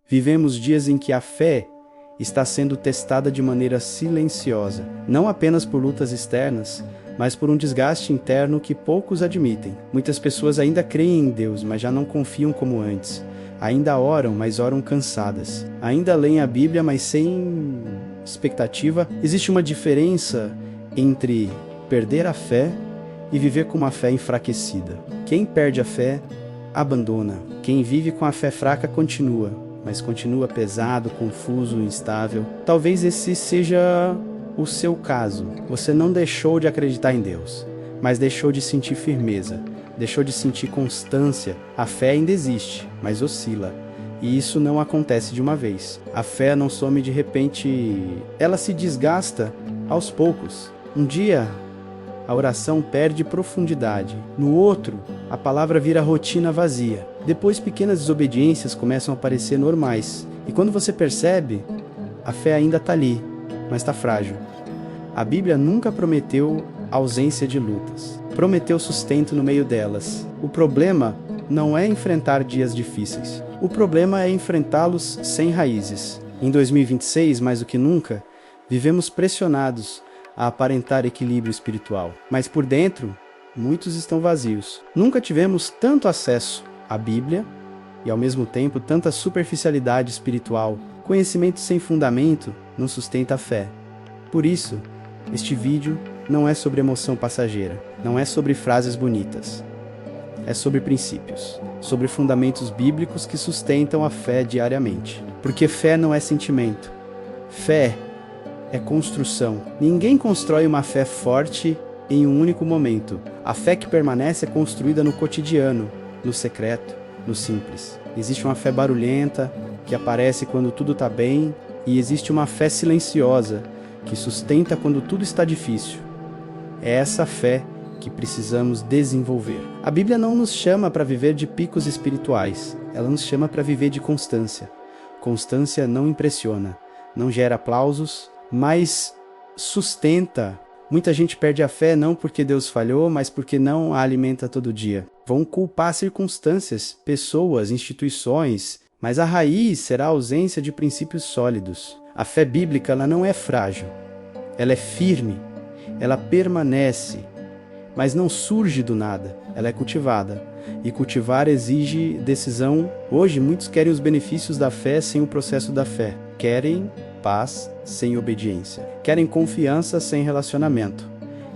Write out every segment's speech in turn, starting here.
Vivemos dias em que a fé está sendo testada de maneira silenciosa, não apenas por lutas externas, mas por um desgaste interno que poucos admitem. Muitas pessoas ainda creem em Deus, mas já não confiam como antes. Ainda oram, mas oram cansadas. Ainda leem a Bíblia, mas sem expectativa. Existe uma diferença entre perder a fé e viver com uma fé enfraquecida. Quem perde a fé, abandona. Quem vive com a fé fraca, continua, mas continua pesado, confuso, instável. Talvez esse seja o seu caso. Você não deixou de acreditar em Deus, mas deixou de sentir firmeza, deixou de sentir constância. A fé ainda existe, mas oscila. E isso não acontece de uma vez. A fé não some de repente, ela se desgasta aos poucos. Um dia, a oração perde profundidade. No outro, a palavra vira rotina vazia. Depois, pequenas desobediências começam a parecer normais. E quando você percebe, a fé ainda está ali, mas está frágil. A Bíblia nunca prometeu ausência de lutas. Prometeu sustento no meio delas. O problema não é enfrentar dias difíceis. O problema é enfrentá-los sem raízes. Em 2026, mais do que nunca, vivemos pressionados a aparentar equilíbrio espiritual. Mas por dentro, muitos estão vazios. Nunca tivemos tanto acesso à Bíblia e, ao mesmo tempo, tanta superficialidade espiritual. Conhecimento sem fundamento não sustenta a fé. Por isso, este vídeo não é sobre emoção passageira, não é sobre frases bonitas. É sobre princípios, sobre fundamentos bíblicos que sustentam a fé diariamente. Porque fé não é sentimento. Fé é construção. Ninguém constrói uma fé forte em um único momento. A fé que permanece é construída no cotidiano, no secreto, no simples. Existe uma fé barulhenta, que aparece quando tudo está bem, e existe uma fé silenciosa, que sustenta quando tudo está difícil. É essa fé que precisamos desenvolver. A Bíblia não nos chama para viver de picos espirituais, ela nos chama para viver de constância. Constância não impressiona, não gera aplausos, mas sustenta. Muita gente perde a fé não porque Deus falhou, mas porque não a alimenta todo dia. Vão culpar circunstâncias, pessoas, instituições, mas a raiz será a ausência de princípios sólidos. A fé bíblica ela não é frágil, ela é firme, ela permanece, mas não surge do nada, ela é cultivada. E cultivar exige decisão. Hoje muitos querem os benefícios da fé sem o processo da fé. Querem paz sem obediência. Querem confiança sem relacionamento.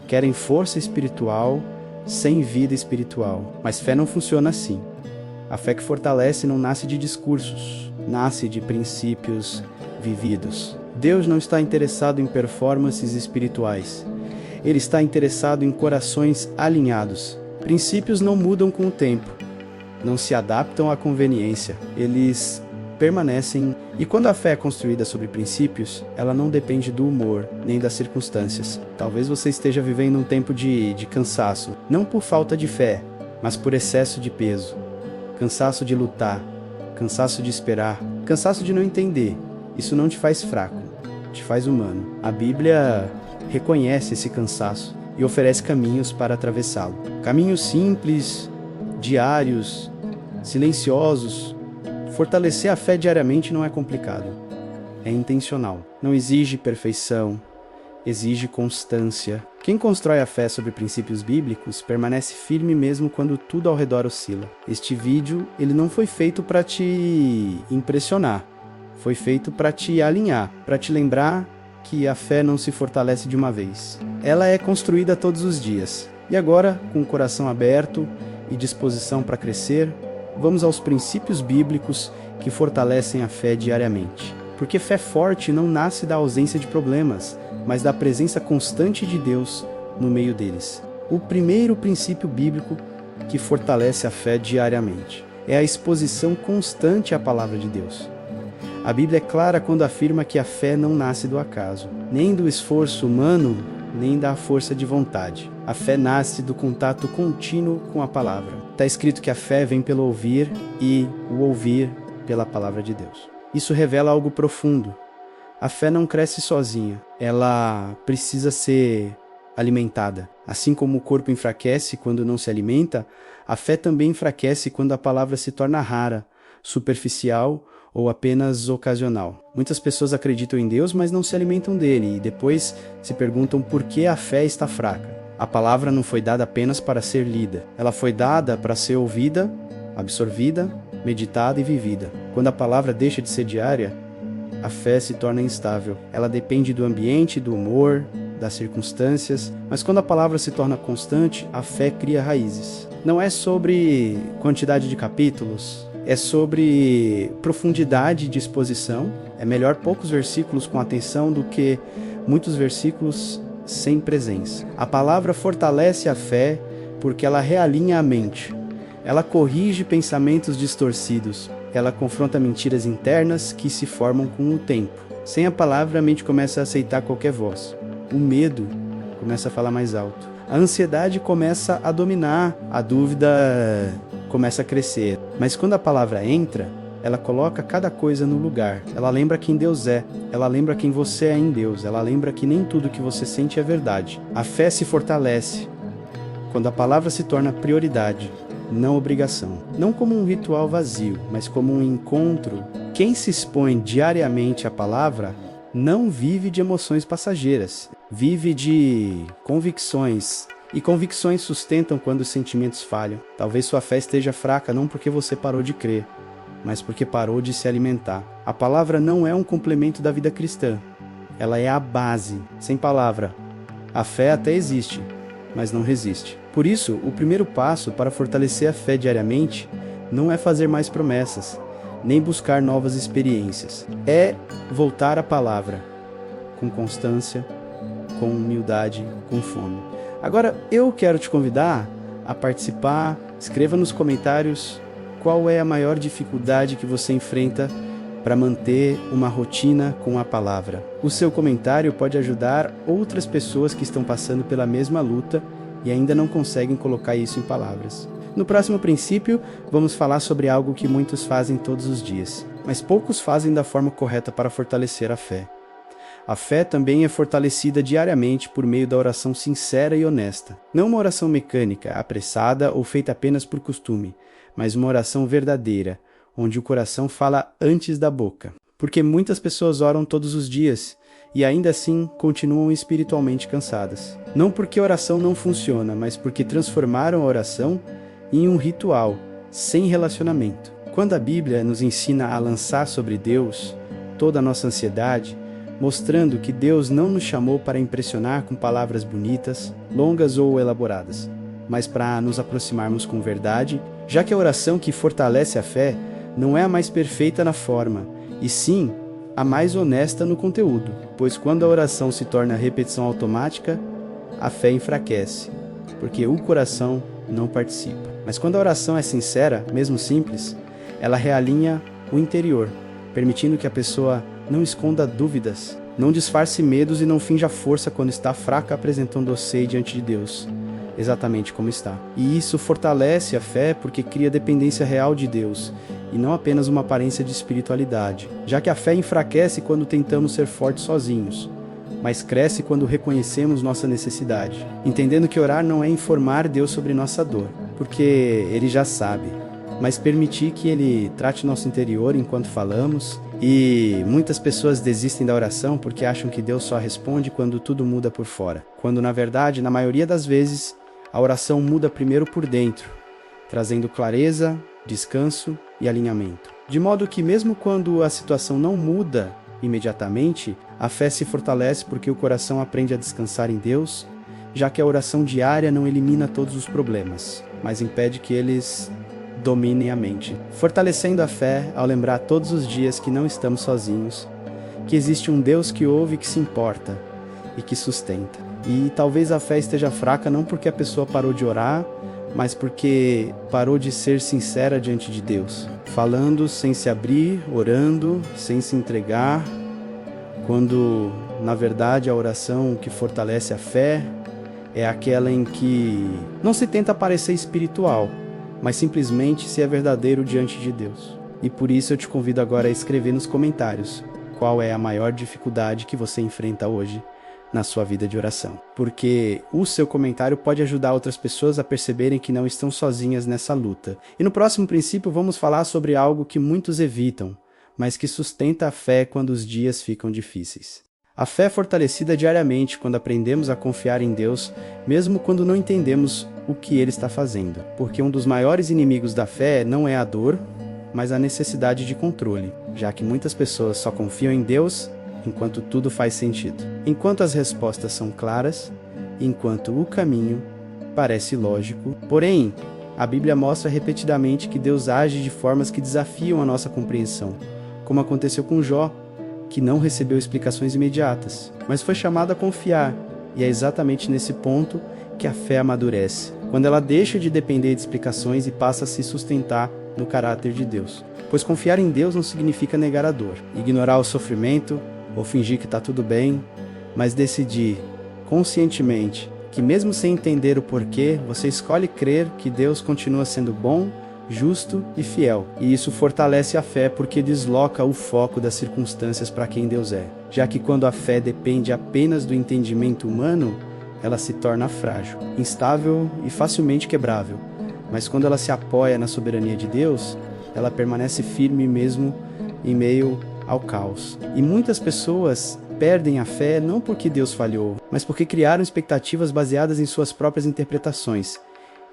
Querem força espiritual sem vida espiritual. Mas fé não funciona assim. A fé que fortalece não nasce de discursos, nasce de princípios vividos. Deus não está interessado em performances espirituais. Ele está interessado em corações alinhados. Princípios não mudam com o tempo, não se adaptam à conveniência. Eles permanecem. E quando a fé é construída sobre princípios, ela não depende do humor, nem das circunstâncias. Talvez você esteja vivendo um tempo de cansaço, não por falta de fé, mas por excesso de peso. Cansaço de lutar, cansaço de esperar, cansaço de não entender. Isso não te faz fraco, te faz humano. A Bíblia reconhece esse cansaço e oferece caminhos para atravessá-lo. Caminhos simples, diários, silenciosos. Fortalecer a fé diariamente não é complicado, é intencional. Não exige perfeição, exige constância. Quem constrói a fé sobre princípios bíblicos permanece firme mesmo quando tudo ao redor oscila. Este vídeo ele não foi feito para te impressionar, foi feito para te alinhar, para te lembrar que a fé não se fortalece de uma vez. Ela é construída todos os dias. E agora, com o coração aberto e disposição para crescer, vamos aos princípios bíblicos que fortalecem a fé diariamente. Porque fé forte não nasce da ausência de problemas, mas da presença constante de Deus no meio deles. O primeiro princípio bíblico que fortalece a fé diariamente é a exposição constante à palavra de Deus. A Bíblia é clara quando afirma que a fé não nasce do acaso, nem do esforço humano, nem da força de vontade. A fé nasce do contato contínuo com a palavra. Está escrito que a fé vem pelo ouvir e o ouvir pela palavra de Deus. Isso revela algo profundo. A fé não cresce sozinha, ela precisa ser alimentada. Assim como o corpo enfraquece quando não se alimenta, a fé também enfraquece quando a palavra se torna rara, superficial ou apenas ocasional. Muitas pessoas acreditam em Deus, mas não se alimentam dele e depois se perguntam por que a fé está fraca. A palavra não foi dada apenas para ser lida, ela foi dada para ser ouvida, absorvida, meditada e vivida. Quando a palavra deixa de ser diária, a fé se torna instável. Ela depende do ambiente, do humor, das circunstâncias, mas quando a palavra se torna constante, a fé cria raízes. Não é sobre quantidade de capítulos, é sobre profundidade de exposição. É melhor poucos versículos com atenção do que muitos versículos sem presença. A palavra fortalece a fé porque ela realinha a mente. Ela corrige pensamentos distorcidos. Ela confronta mentiras internas que se formam com o tempo. Sem a palavra, a mente começa a aceitar qualquer voz. O medo começa a falar mais alto. A ansiedade começa a dominar. A dúvida começa a crescer. Mas quando a palavra entra, ela coloca cada coisa no lugar. Ela lembra quem Deus é. Ela lembra quem você é em Deus. Ela lembra que nem tudo que você sente é verdade. A fé se fortalece quando a palavra se torna prioridade, não obrigação. Não como um ritual vazio, mas como um encontro. Quem se expõe diariamente à palavra não vive de emoções passageiras. Vive de convicções. E convicções sustentam quando os sentimentos falham. Talvez sua fé esteja fraca não porque você parou de crer, mas porque parou de se alimentar. A palavra não é um complemento da vida cristã. Ela é a base. Sem palavra, a fé até existe, mas não resiste. Por isso, o primeiro passo para fortalecer a fé diariamente não é fazer mais promessas, nem buscar novas experiências. É voltar à palavra, com constância, com humildade, com fome. Agora, eu quero te convidar a participar. Escreva nos comentários qual é a maior dificuldade que você enfrenta para manter uma rotina com a palavra. O seu comentário pode ajudar outras pessoas que estão passando pela mesma luta e ainda não conseguem colocar isso em palavras. No próximo princípio, vamos falar sobre algo que muitos fazem todos os dias, mas poucos fazem da forma correta para fortalecer a fé. A fé também é fortalecida diariamente por meio da oração sincera e honesta. Não uma oração mecânica, apressada ou feita apenas por costume, mas uma oração verdadeira, onde o coração fala antes da boca. Porque muitas pessoas oram todos os dias e ainda assim continuam espiritualmente cansadas. Não porque a oração não funciona, mas porque transformaram a oração em um ritual, sem relacionamento. Quando a Bíblia nos ensina a lançar sobre Deus toda a nossa ansiedade, mostrando que Deus não nos chamou para impressionar com palavras bonitas, longas ou elaboradas, mas para nos aproximarmos com verdade, já que a oração que fortalece a fé não é a mais perfeita na forma, e sim a mais honesta no conteúdo, pois quando a oração se torna repetição automática, a fé enfraquece, porque o coração não participa. Mas quando a oração é sincera, mesmo simples, ela realinha o interior, permitindo que a pessoa não esconda dúvidas, não disfarce medos e não finja força quando está fraca apresentando-se diante de Deus, exatamente como está. E isso fortalece a fé porque cria dependência real de Deus, e não apenas uma aparência de espiritualidade, já que a fé enfraquece quando tentamos ser fortes sozinhos, mas cresce quando reconhecemos nossa necessidade, entendendo que orar não é informar Deus sobre nossa dor, porque Ele já sabe, mas permitir que Ele trate nosso interior enquanto falamos. E muitas pessoas desistem da oração porque acham que Deus só responde quando tudo muda por fora, quando na verdade, na maioria das vezes, a oração muda primeiro por dentro, trazendo clareza, descanso e alinhamento. De modo que mesmo quando a situação não muda imediatamente, a fé se fortalece porque o coração aprende a descansar em Deus, já que a oração diária não elimina todos os problemas, mas impede que eles dominem a mente, fortalecendo a fé ao lembrar todos os dias que não estamos sozinhos, que existe um Deus que ouve e que se importa e que sustenta. E talvez a fé esteja fraca não porque a pessoa parou de orar, mas porque parou de ser sincera diante de Deus, falando sem se abrir, orando sem se entregar, quando na verdade a oração que fortalece a fé é aquela em que não se tenta parecer espiritual, mas simplesmente se é verdadeiro diante de Deus. E por isso eu te convido agora a escrever nos comentários qual é a maior dificuldade que você enfrenta hoje na sua vida de oração. Porque o seu comentário pode ajudar outras pessoas a perceberem que não estão sozinhas nessa luta. E no próximo princípio vamos falar sobre algo que muitos evitam, mas que sustenta a fé quando os dias ficam difíceis. A fé é fortalecida diariamente quando aprendemos a confiar em Deus, mesmo quando não entendemos o que Ele está fazendo, porque um dos maiores inimigos da fé não é a dor, mas a necessidade de controle, já que muitas pessoas só confiam em Deus enquanto tudo faz sentido, enquanto as respostas são claras, enquanto o caminho parece lógico. Porém, a Bíblia mostra repetidamente que Deus age de formas que desafiam a nossa compreensão, como aconteceu com Jó, que não recebeu explicações imediatas, mas foi chamado a confiar, e é exatamente nesse ponto que a fé amadurece, quando ela deixa de depender de explicações e passa a se sustentar no caráter de Deus. Pois confiar em Deus não significa negar a dor, ignorar o sofrimento ou fingir que está tudo bem, mas decidir conscientemente que mesmo sem entender o porquê, você escolhe crer que Deus continua sendo bom, justo e fiel. E isso fortalece a fé porque desloca o foco das circunstâncias para quem Deus é. Já que quando a fé depende apenas do entendimento humano, ela se torna frágil, instável e facilmente quebrável. Mas quando ela se apoia na soberania de Deus, ela permanece firme mesmo em meio ao caos. E muitas pessoas perdem a fé não porque Deus falhou, mas porque criaram expectativas baseadas em suas próprias interpretações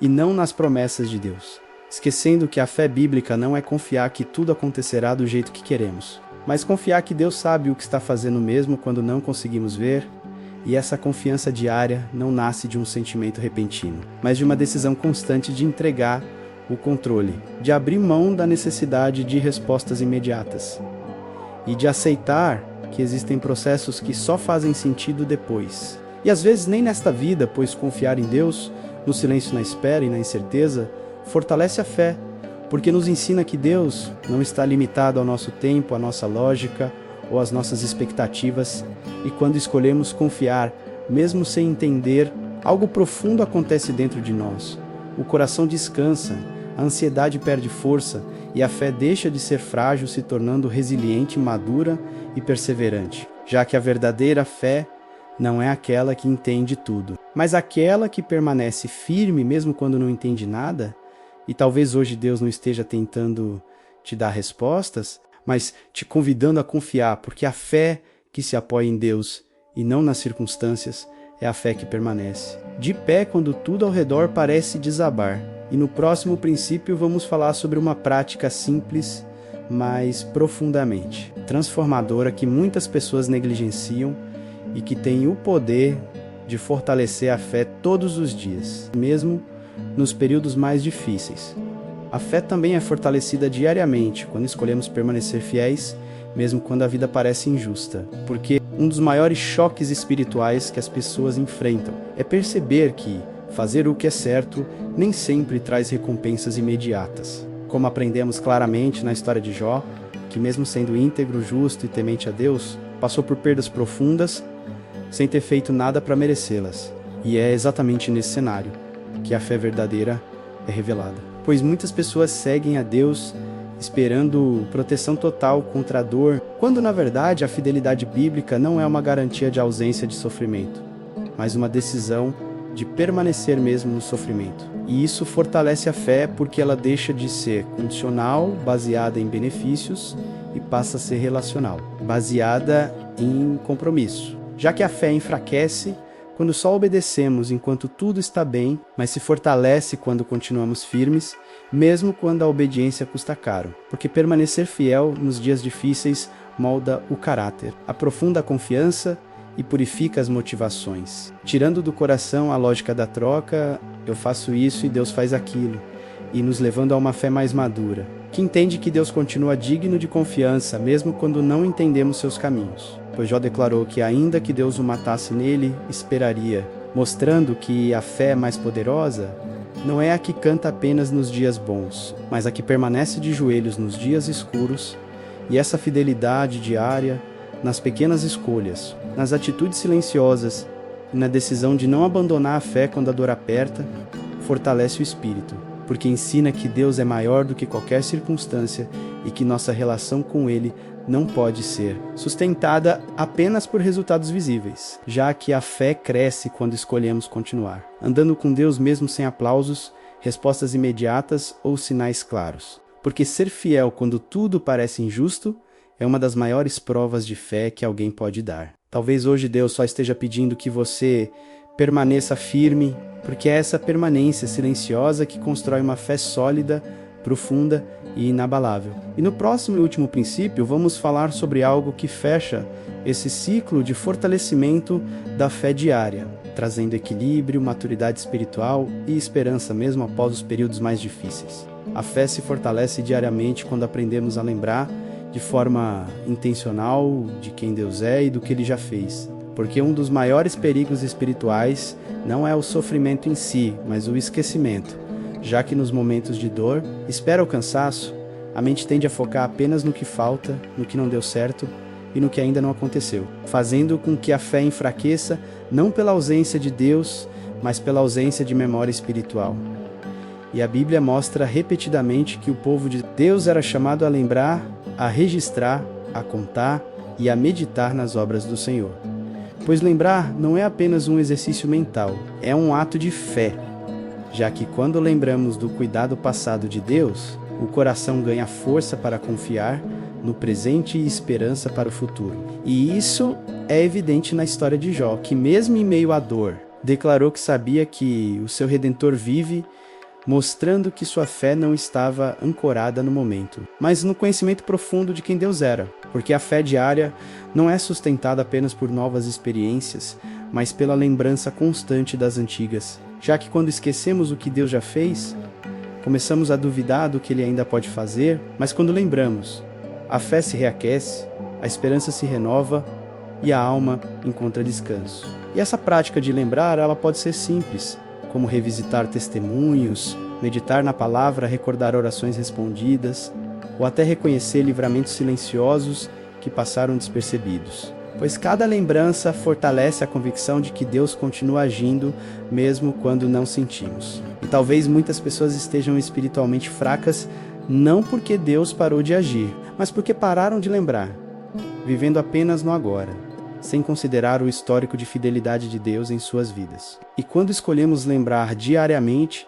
e não nas promessas de Deus. Esquecendo que a fé bíblica não é confiar que tudo acontecerá do jeito que queremos, mas confiar que Deus sabe o que está fazendo mesmo quando não conseguimos ver, e essa confiança diária não nasce de um sentimento repentino, mas de uma decisão constante de entregar o controle, de abrir mão da necessidade de respostas imediatas e de aceitar que existem processos que só fazem sentido depois. E às vezes nem nesta vida, pois confiar em Deus, no silêncio na espera e na incerteza, fortalece a fé, porque nos ensina que Deus não está limitado ao nosso tempo, à nossa lógica ou às nossas expectativas, e quando escolhemos confiar, mesmo sem entender, algo profundo acontece dentro de nós. O coração descansa, a ansiedade perde força e a fé deixa de ser frágil, se tornando resiliente, madura e perseverante, já que a verdadeira fé não é aquela que entende tudo, mas aquela que permanece firme mesmo quando não entende nada. E talvez hoje Deus não esteja tentando te dar respostas, mas te convidando a confiar, porque a fé que se apoia em Deus e não nas circunstâncias é a fé que permanece, de pé quando tudo ao redor parece desabar. E no próximo princípio vamos falar sobre uma prática simples, mas profundamente transformadora, que muitas pessoas negligenciam e que tem o poder de fortalecer a fé todos os dias, mesmo nos períodos mais difíceis. A fé também é fortalecida diariamente quando escolhemos permanecer fiéis, mesmo quando a vida parece injusta, porque um dos maiores choques espirituais que as pessoas enfrentam é perceber que fazer o que é certo nem sempre traz recompensas imediatas. Como aprendemos claramente na história de Jó, que mesmo sendo íntegro, justo e temente a Deus, passou por perdas profundas sem ter feito nada para merecê-las. E é exatamente nesse cenário que a fé verdadeira é revelada. Pois muitas pessoas seguem a Deus esperando proteção total contra a dor, quando na verdade a fidelidade bíblica não é uma garantia de ausência de sofrimento, mas uma decisão de permanecer mesmo no sofrimento. E isso fortalece a fé porque ela deixa de ser condicional, baseada em benefícios, e passa a ser relacional, baseada em compromisso. Já que a fé enfraquece quando só obedecemos enquanto tudo está bem, mas se fortalece quando continuamos firmes, mesmo quando a obediência custa caro. Porque permanecer fiel nos dias difíceis molda o caráter, aprofunda a confiança e purifica as motivações. Tirando do coração a lógica da troca, eu faço isso e Deus faz aquilo, e nos levando a uma fé mais madura, que entende que Deus continua digno de confiança, mesmo quando não entendemos seus caminhos. Pois Jó declarou que ainda que Deus o matasse nele, esperaria, mostrando que a fé mais poderosa não é a que canta apenas nos dias bons, mas a que permanece de joelhos nos dias escuros, e essa fidelidade diária nas pequenas escolhas, nas atitudes silenciosas e na decisão de não abandonar a fé quando a dor aperta, fortalece o espírito, porque ensina que Deus é maior do que qualquer circunstância e que nossa relação com Ele não pode ser sustentada apenas por resultados visíveis, já que a fé cresce quando escolhemos continuar, andando com Deus mesmo sem aplausos, respostas imediatas ou sinais claros. Porque ser fiel quando tudo parece injusto é uma das maiores provas de fé que alguém pode dar. Talvez hoje Deus só esteja pedindo que você permaneça firme, porque é essa permanência silenciosa que constrói uma fé sólida, profunda e inabalável. E no próximo e último princípio, vamos falar sobre algo que fecha esse ciclo de fortalecimento da fé diária, trazendo equilíbrio, maturidade espiritual e esperança mesmo após os períodos mais difíceis. A fé se fortalece diariamente quando aprendemos a lembrar de forma intencional de quem Deus é e do que Ele já fez. Porque um dos maiores perigos espirituais não é o sofrimento em si, mas o esquecimento, já que nos momentos de dor, espera o cansaço, a mente tende a focar apenas no que falta, no que não deu certo e no que ainda não aconteceu, fazendo com que a fé enfraqueça não pela ausência de Deus, mas pela ausência de memória espiritual. E a Bíblia mostra repetidamente que o povo de Deus era chamado a lembrar, a registrar, a contar e a meditar nas obras do Senhor. Pois lembrar não é apenas um exercício mental, é um ato de fé, já que quando lembramos do cuidado passado de Deus, o coração ganha força para confiar no presente e esperança para o futuro. E isso é evidente na história de Jó, que mesmo em meio à dor, declarou que sabia que o seu Redentor vive, mostrando que sua fé não estava ancorada no momento, mas no conhecimento profundo de quem Deus era, porque a fé diária não é sustentada apenas por novas experiências, mas pela lembrança constante das antigas, já que quando esquecemos o que Deus já fez, começamos a duvidar do que Ele ainda pode fazer, mas quando lembramos, a fé se reaquece, a esperança se renova e a alma encontra descanso. E essa prática de lembrar, ela pode ser simples, como revisitar testemunhos, meditar na palavra, recordar orações respondidas, ou até reconhecer livramentos silenciosos que passaram despercebidos. Pois cada lembrança fortalece a convicção de que Deus continua agindo, mesmo quando não sentimos. E talvez muitas pessoas estejam espiritualmente fracas, não porque Deus parou de agir, mas porque pararam de lembrar, vivendo apenas no agora, sem considerar o histórico de fidelidade de Deus em suas vidas. E quando escolhemos lembrar diariamente,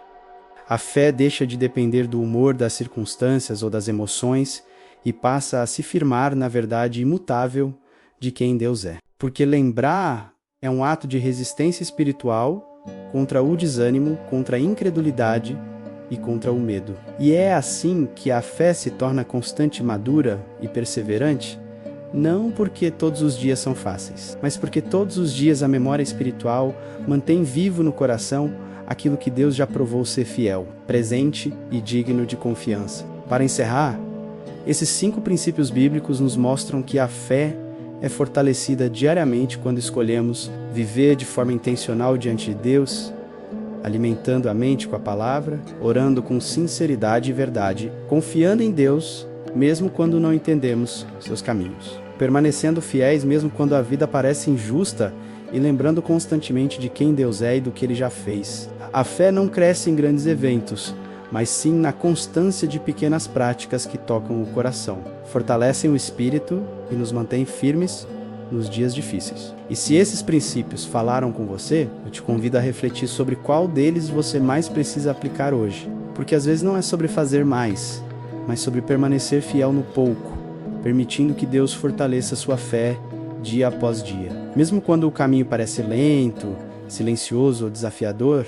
a fé deixa de depender do humor, das circunstâncias ou das emoções e passa a se firmar na verdade imutável de quem Deus é. Porque lembrar é um ato de resistência espiritual contra o desânimo, contra a incredulidade e contra o medo. E é assim que a fé se torna constante, madura e perseverante, não porque todos os dias são fáceis, mas porque todos os dias a memória espiritual mantém vivo no coração aquilo que Deus já provou ser fiel, presente e digno de confiança. Para encerrar, esses 5 princípios bíblicos nos mostram que a fé é fortalecida diariamente quando escolhemos viver de forma intencional diante de Deus, alimentando a mente com a palavra, orando com sinceridade e verdade, confiando em Deus, mesmo quando não entendemos seus caminhos, permanecendo fiéis mesmo quando a vida parece injusta e lembrando constantemente de quem Deus é e do que Ele já fez. A fé não cresce em grandes eventos, mas sim na constância de pequenas práticas que tocam o coração, fortalecem o espírito e nos mantêm firmes nos dias difíceis. E se esses princípios falaram com você, eu te convido a refletir sobre qual deles você mais precisa aplicar hoje. Porque às vezes não é sobre fazer mais, mas sobre permanecer fiel no pouco, permitindo que Deus fortaleça sua fé dia após dia. Mesmo quando o caminho parece lento, silencioso ou desafiador,